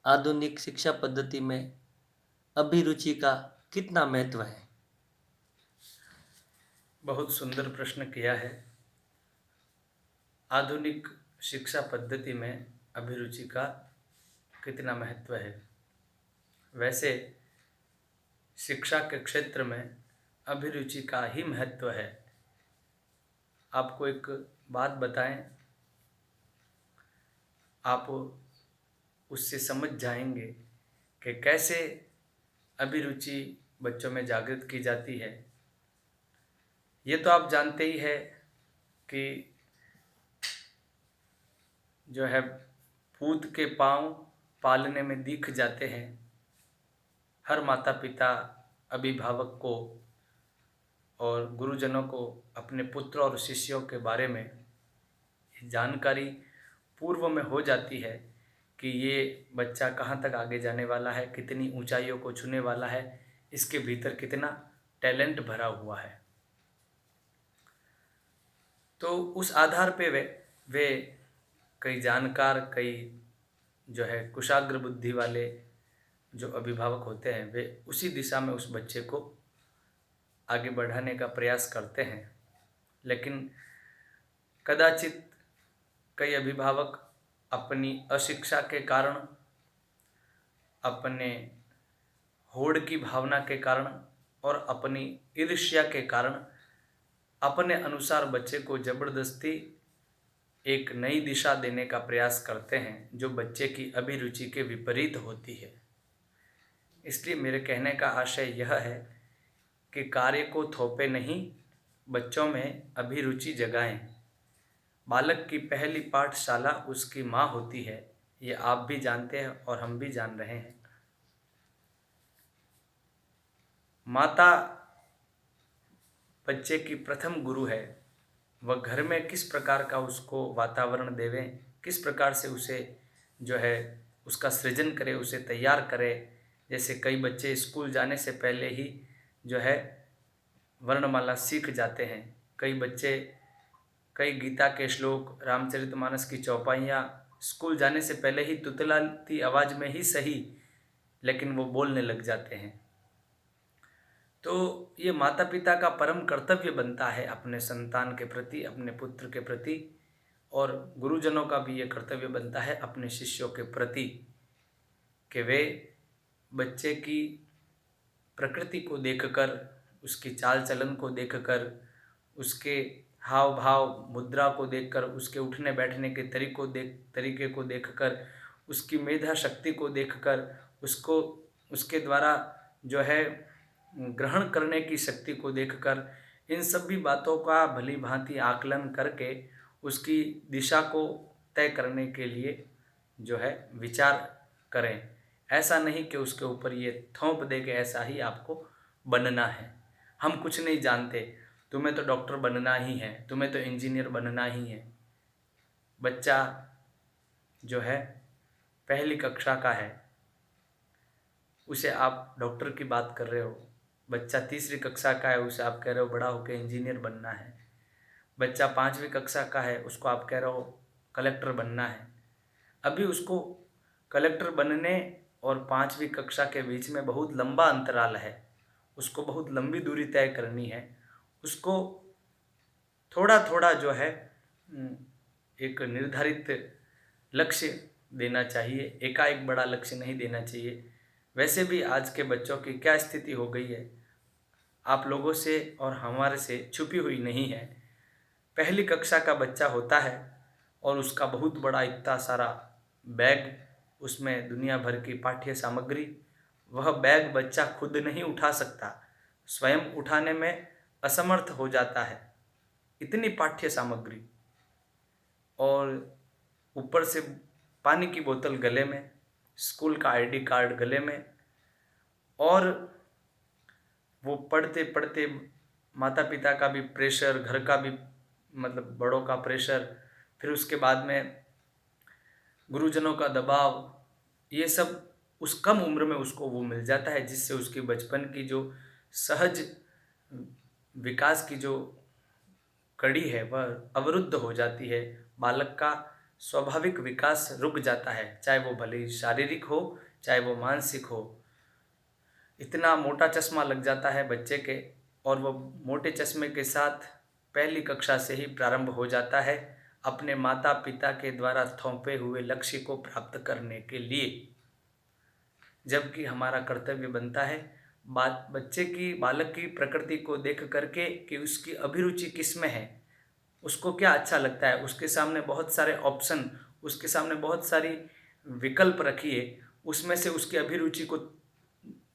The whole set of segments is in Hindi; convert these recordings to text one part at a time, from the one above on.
आधुनिक शिक्षा पद्धति में अभिरुचि का कितना महत्व है? बहुत सुंदर प्रश्न किया है। आधुनिक शिक्षा पद्धति में अभिरुचि का कितना महत्व है। वैसे शिक्षा के क्षेत्र में अभिरुचि का ही महत्व है। आपको एक बात बताएं, आप उससे समझ जाएंगे कि कैसे अभिरुचि बच्चों में जागृत की जाती है। ये तो आप जानते ही है कि जो है पूत के पाँव पालने में दिख जाते हैं। हर माता पिता अभिभावक को और गुरुजनों को अपने पुत्र और शिष्यों के बारे में जानकारी पूर्व में हो जाती है कि ये बच्चा कहाँ तक आगे जाने वाला है, कितनी ऊंचाइयों को छूने वाला है, इसके भीतर कितना टैलेंट भरा हुआ है। तो उस आधार पे वे कई जानकार, कई जो है कुशाग्र बुद्धि वाले जो अभिभावक होते हैं, वे उसी दिशा में उस बच्चे को आगे बढ़ाने का प्रयास करते हैं। लेकिन कदाचित कई अभिभावक अपनी अशिक्षा के कारण, अपने होड़ की भावना के कारण और अपनी ईर्ष्या के कारण अपने अनुसार बच्चे को जबरदस्ती एक नई दिशा देने का प्रयास करते हैं, जो बच्चे की अभिरुचि के विपरीत होती है। इसलिए मेरे कहने का आशय यह है कि कार्य को थोपे नहीं, बच्चों में अभिरुचि जगाएं। बालक की पहली पाठशाला उसकी माँ होती है, ये आप भी जानते हैं और हम भी जान रहे हैं। माता बच्चे की प्रथम गुरु है। वह घर में किस प्रकार का उसको वातावरण देवें, किस प्रकार से उसे जो है उसका सृजन करे, उसे तैयार करे। जैसे कई बच्चे स्कूल जाने से पहले ही जो है वर्णमाला सीख जाते हैं। कई बच्चे कई गीता के श्लोक, रामचरितमानस की चौपाइयाँ स्कूल जाने से पहले ही तुतलाती आवाज़ में ही सही, लेकिन वो बोलने लग जाते हैं। तो ये माता पिता का परम कर्तव्य बनता है अपने संतान के प्रति, अपने पुत्र के प्रति, और गुरुजनों का भी ये कर्तव्य बनता है अपने शिष्यों के प्रति कि वे बच्चे की प्रकृति को देखकर, उसकी चाल चलन को देखकर, उसके हाव भाव मुद्रा को देखकर, उसके उठने बैठने के तरीके को देखकर, उसकी मेधा शक्ति को देखकर, उसको उसके द्वारा जो है ग्रहण करने की शक्ति को देखकर, इन सभी बातों का भली भांति आकलन करके उसकी दिशा को तय करने के लिए जो है विचार करें। ऐसा नहीं कि उसके ऊपर ये थोप दे कि ऐसा ही आपको बनना है, हम कुछ नहीं जानते, तुम्हें तो डॉक्टर बनना ही है, तुम्हें तो इंजीनियर बनना ही है। बच्चा जो है पहली कक्षा का है, उसे आप डॉक्टर की बात कर रहे हो। बच्चा तीसरी कक्षा का है, उसे आप कह रहे हो बड़ा होकर इंजीनियर बनना है। बच्चा 5वीं कक्षा का है, उसको आप कह रहे हो कलेक्टर बनना है। अभी उसको कलेक्टर बनने और 5वीं कक्षा के बीच में बहुत लंबा अंतराल है, उसको बहुत लंबी दूरी तय करनी है। उसको थोड़ा थोड़ा जो है एक निर्धारित लक्ष्य देना चाहिए, एकाएक बड़ा लक्ष्य नहीं देना चाहिए। वैसे भी आज के बच्चों की क्या स्थिति हो गई है, आप लोगों से और हमारे से छुपी हुई नहीं है। पहली कक्षा का बच्चा होता है और उसका बहुत बड़ा इतना सारा बैग, उसमें दुनिया भर की पाठ्य सामग्री। वह बैग बच्चा खुद नहीं उठा सकता, स्वयं उठाने में असमर्थ हो जाता है, इतनी पाठ्य सामग्री। और ऊपर से पानी की बोतल गले में, स्कूल का आईडी कार्ड गले में, और वो पढ़ते पढ़ते माता पिता का भी प्रेशर, घर का भी मतलब बड़ों का प्रेशर, फिर उसके बाद में गुरुजनों का दबाव, ये सब उस कम उम्र में उसको वो मिल जाता है, जिससे उसकी बचपन की जो सहज विकास की जो कड़ी है वह अवरुद्ध हो जाती है। बालक का स्वाभाविक विकास रुक जाता है, चाहे वो भले ही शारीरिक हो चाहे वो मानसिक हो। इतना मोटा चश्मा लग जाता है बच्चे के, और वो मोटे चश्मे के साथ पहली कक्षा से ही प्रारंभ हो जाता है अपने माता पिता के द्वारा थोपे हुए लक्ष्य को प्राप्त करने के लिए। जबकि हमारा कर्तव्य बनता है बालक की प्रकृति को देख करके कि उसकी अभिरुचि किस में है, उसको क्या अच्छा लगता है। उसके सामने बहुत सारे ऑप्शन, उसके सामने बहुत सारी विकल्प रखिए, उसमें से उसकी अभिरुचि को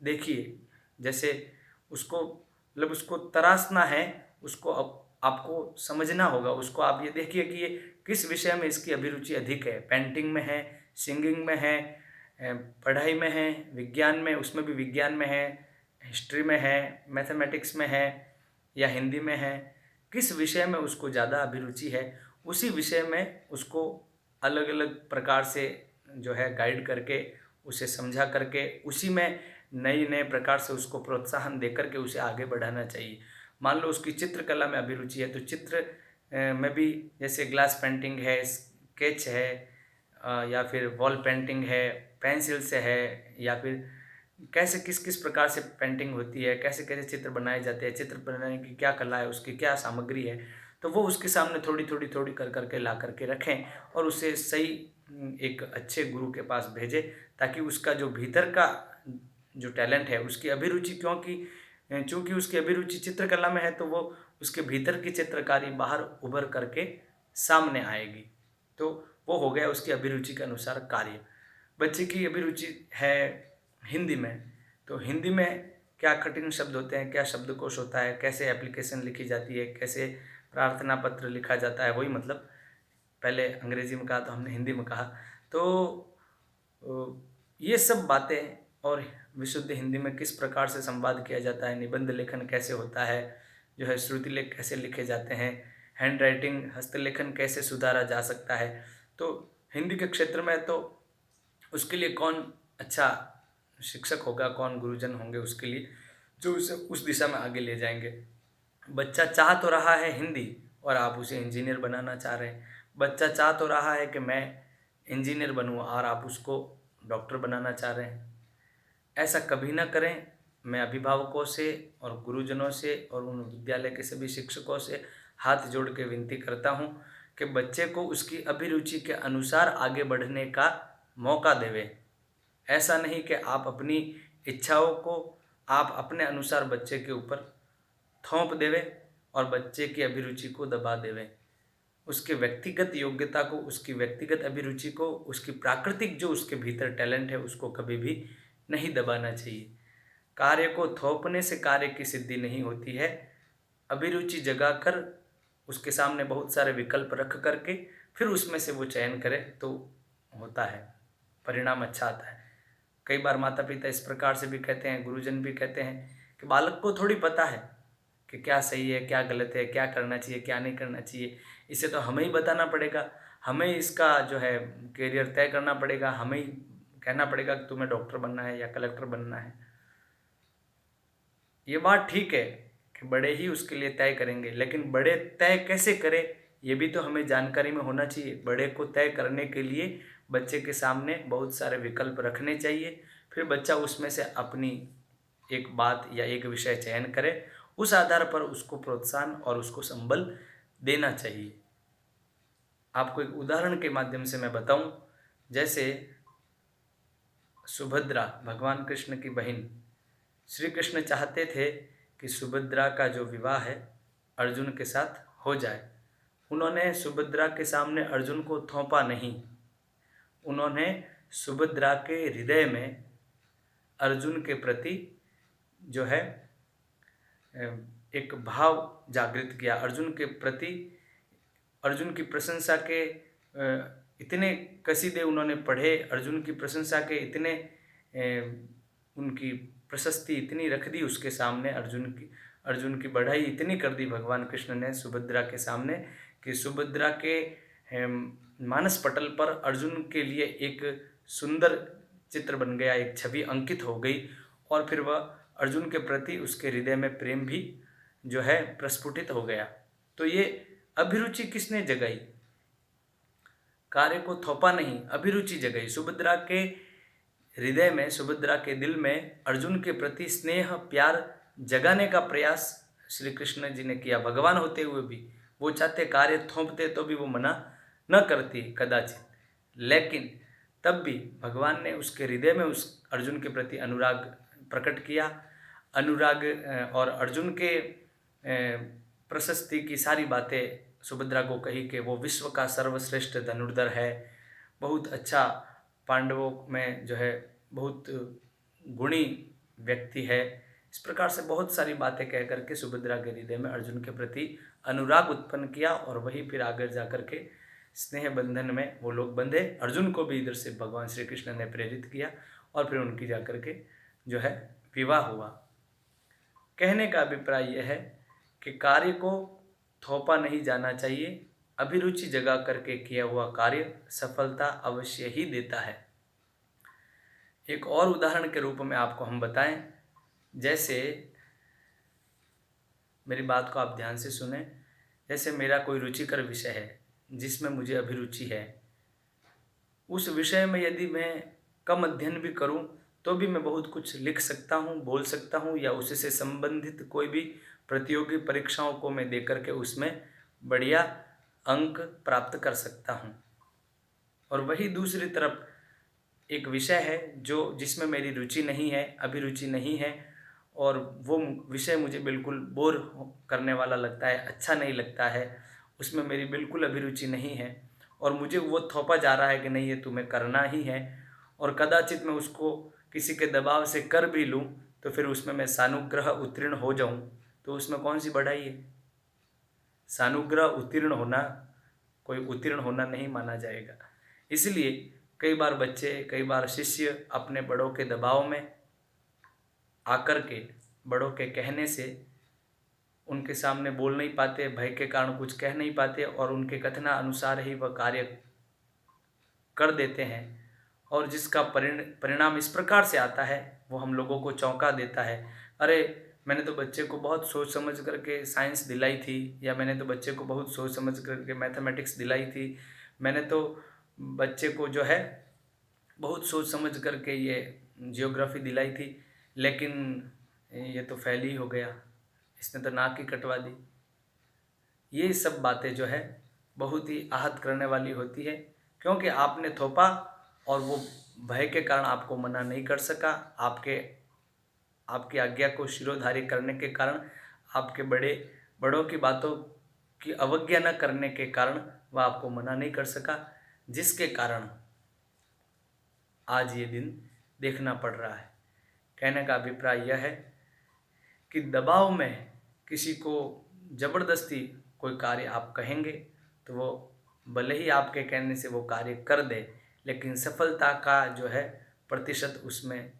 देखिए। जैसे उसको मतलब उसको तराशना है, उसको अब आपको समझना होगा। उसको आप ये देखिए कि ये किस विषय में इसकी अभिरुचि अधिक है। पेंटिंग में है, सिंगिंग में है, पढ़ाई में है, विज्ञान में, उसमें भी विज्ञान में है, हिस्ट्री में है, मैथमेटिक्स में है, या हिंदी में है। किस विषय में उसको ज़्यादा अभिरुचि है, उसी विषय में उसको अलग अलग प्रकार से जो है गाइड करके, उसे समझा करके, उसी में नए नए प्रकार से उसको प्रोत्साहन दे करके उसे आगे बढ़ाना चाहिए। मान लो उसकी चित्रकला में अभिरुचि है, तो चित्र में भी जैसे ग्लास पेंटिंग है, स्केच है, या फिर वॉल पेंटिंग है, पेंसिल से है, या फिर कैसे किस किस प्रकार से पेंटिंग होती है, कैसे कैसे चित्र बनाए जाते हैं, चित्र बनाने की क्या कला है, उसकी क्या सामग्री है, तो वो उसके सामने थोड़ी थोड़ी थोड़ी कर करके ला करके रखें और उसे सही एक अच्छे गुरु के पास भेजें, ताकि उसका जो भीतर का जो टैलेंट है, उसकी अभिरुचि, चूँकि उसकी अभिरुचि चित्रकला में है, तो वो उसके भीतर की चित्रकारी बाहर उभर करके सामने आएगी। तो वो हो गया उसकी अभिरुचि के अनुसार कार्य। बच्चे की अभिरुचि है हिंदी में, तो हिंदी में क्या कठिन शब्द होते हैं, क्या शब्दकोश होता है, कैसे एप्लीकेशन लिखी जाती है, कैसे प्रार्थना पत्र लिखा जाता है, वही मतलब पहले अंग्रेजी में कहा तो हमने हिंदी में कहा। तो ये सब बातें, और विशुद्ध हिंदी में किस प्रकार से संवाद किया जाता है, निबंध लेखन कैसे होता है, जो है श्रुति लेख कैसे लिखे जाते हैं, हैंड राइटिंग हस्तलेखन कैसे सुधारा जा सकता है। तो हिंदी के क्षेत्र में तो उसके लिए कौन अच्छा शिक्षक होगा, कौन गुरुजन होंगे उसके लिए, जो उसे उस दिशा में आगे ले जाएंगे। बच्चा चाह तो रहा है हिंदी और आप उसे इंजीनियर बनाना चाह रहे हैं। बच्चा चाह तो रहा है कि मैं इंजीनियर बनूँ और आप उसको डॉक्टर बनाना चाह रहे हैं। ऐसा कभी ना करें। मैं अभिभावकों से और गुरुजनों से और उन विद्यालय के सभी शिक्षकों से हाथ जोड़ के विनती करता हूँ कि बच्चे को उसकी अभिरुचि के अनुसार आगे बढ़ने का मौका देवें। ऐसा नहीं कि आप अपनी इच्छाओं को आप अपने अनुसार बच्चे के ऊपर थोप देवें और बच्चे की अभिरुचि को दबा देवें। उसके व्यक्तिगत योग्यता को, उसकी व्यक्तिगत अभिरुचि को, उसकी प्राकृतिक जो उसके भीतर टैलेंट है, उसको कभी भी नहीं दबाना चाहिए। कार्य को थोपने से कार्य की सिद्धि नहीं होती है। अभिरुचि जगाकर उसके सामने बहुत सारे विकल्प रख करके फिर उसमें से वो चयन करे तो होता है, परिणाम अच्छा आता है। कई बार माता पिता इस प्रकार से भी कहते हैं, गुरुजन भी कहते हैं कि बालक को थोड़ी पता है कि क्या सही है, क्या गलत है, क्या करना चाहिए, क्या नहीं करना चाहिए। इसे तो हमें ही बताना पड़ेगा, हमें इसका जो है करियर तय करना पड़ेगा, हमें ही कहना पड़ेगा कि तुम्हें डॉक्टर बनना है या कलेक्टर बनना है। ये बात ठीक है कि बड़े ही उसके लिए तय करेंगे, लेकिन बड़े तय कैसे करें ये भी तो हमें जानकारी में होना चाहिए। बड़े को तय करने के लिए बच्चे के सामने बहुत सारे विकल्प रखने चाहिए, फिर बच्चा उसमें से अपनी एक बात या एक विषय चयन करे, उस आधार पर उसको प्रोत्साहन और उसको संबल देना चाहिए। आपको एक उदाहरण के माध्यम से मैं बताऊं, जैसे सुभद्रा भगवान कृष्ण की बहन, श्री कृष्ण चाहते थे कि सुभद्रा का जो विवाह है अर्जुन के साथ हो जाए। उन्होंने सुभद्रा के सामने अर्जुन को थोपा नहीं, उन्होंने सुभद्रा के हृदय में अर्जुन के प्रति जो है एक भाव जागृत किया। अर्जुन के प्रति, अर्जुन की प्रशंसा के इतने कसीदे उन्होंने पढ़े, अर्जुन की प्रशंसा के इतने उनकी प्रशस्ति इतनी रख दी उसके सामने, अर्जुन की बढ़ाई इतनी कर दी भगवान कृष्ण ने सुभद्रा के सामने कि सुभद्रा के मानस पटल पर अर्जुन के लिए एक सुंदर चित्र बन गया, एक छवि अंकित हो गई, और फिर वह अर्जुन के प्रति उसके हृदय में प्रेम भी जो है प्रस्फुटित हो गया। तो ये अभिरुचि किसने जगाई? कार्य को थोपा नहीं, अभिरुचि जगाई। सुभद्रा के हृदय में, सुभद्रा के दिल में अर्जुन के प्रति स्नेह प्यार जगाने का प्रयास श्री कृष्ण जी ने किया। भगवान होते हुए भी वो चाहते, कार्य थोपते तो भी वो मना न करती कदाचित, लेकिन तब भी भगवान ने उसके हृदय में उस अर्जुन के प्रति अनुराग प्रकट किया। अनुराग और अर्जुन के प्रशस्ति की सारी बातें सुभद्रा को कही कि वो विश्व का सर्वश्रेष्ठ धनुर्धर है, बहुत अच्छा, पांडवों में जो है बहुत गुणी व्यक्ति है। इस प्रकार से बहुत सारी बातें कह करके सुभद्रा के हृदय में अर्जुन के प्रति अनुराग उत्पन्न किया, और वही फिर आगे जा करके स्नेह बंधन में वो लोग बंधे। अर्जुन को भी इधर से भगवान श्री कृष्ण ने प्रेरित किया, और फिर उनकी जा करके जो है विवाह हुआ। कहने का अभिप्राय यह है कि कार्य को थोपा नहीं जाना चाहिए, अभिरुचि जगा करके किया हुआ कार्य सफलता अवश्य ही देता है। एक और उदाहरण के रूप में आपको हम बताएं, जैसे मेरी बात को आप ध्यान से सुने। जैसे मेरा कोई रुचिकर विषय है जिसमें मुझे अभिरुचि है, उस विषय में यदि मैं कम अध्ययन भी करूं तो भी मैं बहुत कुछ लिख सकता हूं, बोल सकता हूं, या उससे संबंधित कोई भी प्रतियोगी परीक्षाओं को मैं दे करके उसमें बढ़िया अंक प्राप्त कर सकता हूं। और वही दूसरी तरफ एक विषय है जो जिसमें मेरी रुचि नहीं है, अभिरुचि नहीं है, और वो विषय मुझे बिल्कुल बोर करने वाला लगता है, अच्छा नहीं लगता है, उसमें मेरी बिल्कुल अभिरुचि नहीं है, और मुझे वो थोपा जा रहा है कि नहीं ये तुम्हें करना ही है, और कदाचित मैं उसको किसी के दबाव से कर भी लूँ तो फिर उसमें मैं सानुग्रह उत्तीर्ण हो जाऊँ, तो उसमें कौन सी बढ़ाई है? सानुग्रह उत्तीर्ण होना कोई उत्तीर्ण होना नहीं माना जाएगा। इसलिए कई बार बच्चे, कई बार शिष्य अपने बड़ों के दबाव में आकर के, बड़ों के कहने से उनके सामने बोल नहीं पाते, भय के कारण कुछ कह नहीं पाते, और उनके कथना अनुसार ही वह कार्य कर देते हैं, और जिसका परिणाम इस प्रकार से आता है, वो हम लोगों को चौंका देता है। अरे मैंने तो बच्चे को बहुत सोच समझ करके साइंस दिलाई थी, या मैंने तो बच्चे को बहुत सोच समझ करके मैथमेटिक्स दिलाई थी, मैंने तो बच्चे को जो है बहुत सोच समझ करके ये जियोग्राफी दिलाई थी, लेकिन ये तो फेल ही हो गया, इसने तो नाक ही कटवा दी। ये सब बातें जो है बहुत ही आहत करने वाली होती है, क्योंकि आपने थोपा और वो भय के कारण आपको मना नहीं कर सका, आपकी आज्ञा को शिरोधार्य करने के कारण, आपके बड़ों की बातों की अवज्ञा न करने के कारण वह आपको मना नहीं कर सका, जिसके कारण आज ये दिन देखना पड़ रहा है। कहने का अभिप्राय यह है कि दबाव में किसी को जबरदस्ती कोई कार्य आप कहेंगे तो वो भले ही आपके कहने से वो कार्य कर दे, लेकिन सफलता का जो है प्रतिशत उसमें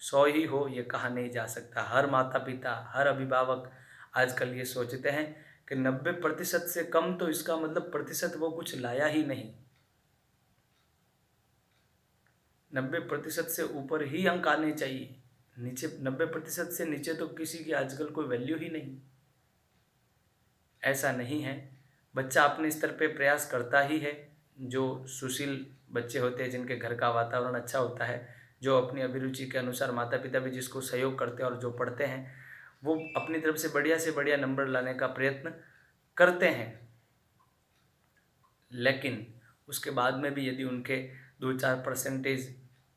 100 ही हो ये कहा नहीं जा सकता। हर माता पिता, हर अभिभावक आजकल ये सोचते हैं कि 90% से कम, तो इसका मतलब प्रतिशत वो कुछ लाया ही नहीं। 90% से ऊपर ही अंक आने चाहिए, नीचे 90% से नीचे तो किसी की आजकल कोई वैल्यू ही नहीं। ऐसा नहीं है, बच्चा अपने स्तर पे प्रयास करता ही है। जो सुशील बच्चे होते हैं, जिनके घर का वातावरण अच्छा होता है, जो अपनी अभिरुचि के अनुसार माता पिता भी जिसको सहयोग करते हैं और जो पढ़ते हैं, वो अपनी तरफ से बढ़िया नंबर लाने का प्रयत्न करते हैं। लेकिन उसके बाद में भी यदि उनके 2-4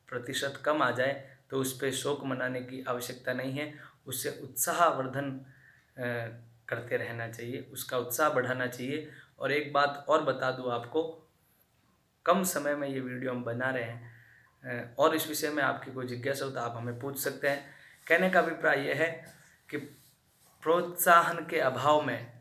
प्रतिशत कम आ जाए तो उस पर शोक मनाने की आवश्यकता नहीं है, उससे उत्साहवर्धन करते रहना चाहिए, उसका उत्साह बढ़ाना चाहिए। और एक बात और बता दूं आपको, कम समय में ये वीडियो हम बना रहे हैं, और इस विषय में आपकी कोई जिज्ञासा हो तो आप हमें पूछ सकते हैं। कहने का अभिप्राय यह है कि प्रोत्साहन के अभाव में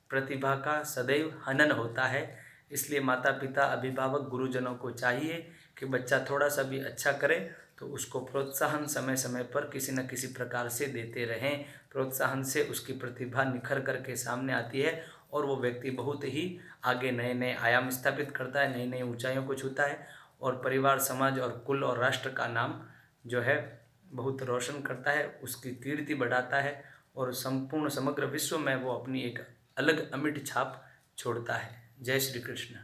प्रतिभा का सदैव हनन होता है। इसलिए माता पिता, अभिभावक, गुरुजनों को चाहिए कि बच्चा थोड़ा सा भी अच्छा करे तो उसको प्रोत्साहन समय समय पर किसी न किसी प्रकार से देते रहें। प्रोत्साहन से उसकी प्रतिभा निखर करके सामने आती है, और वो व्यक्ति बहुत ही आगे नए नए आयाम स्थापित करता है, नई नई ऊंचाइयों को छूता है, और परिवार, समाज और कुल और राष्ट्र का नाम जो है बहुत रोशन करता है, उसकी कीर्ति बढ़ाता है, और संपूर्ण समग्र विश्व में वो अपनी एक अलग अमिट छाप छोड़ता है। जय श्री कृष्ण।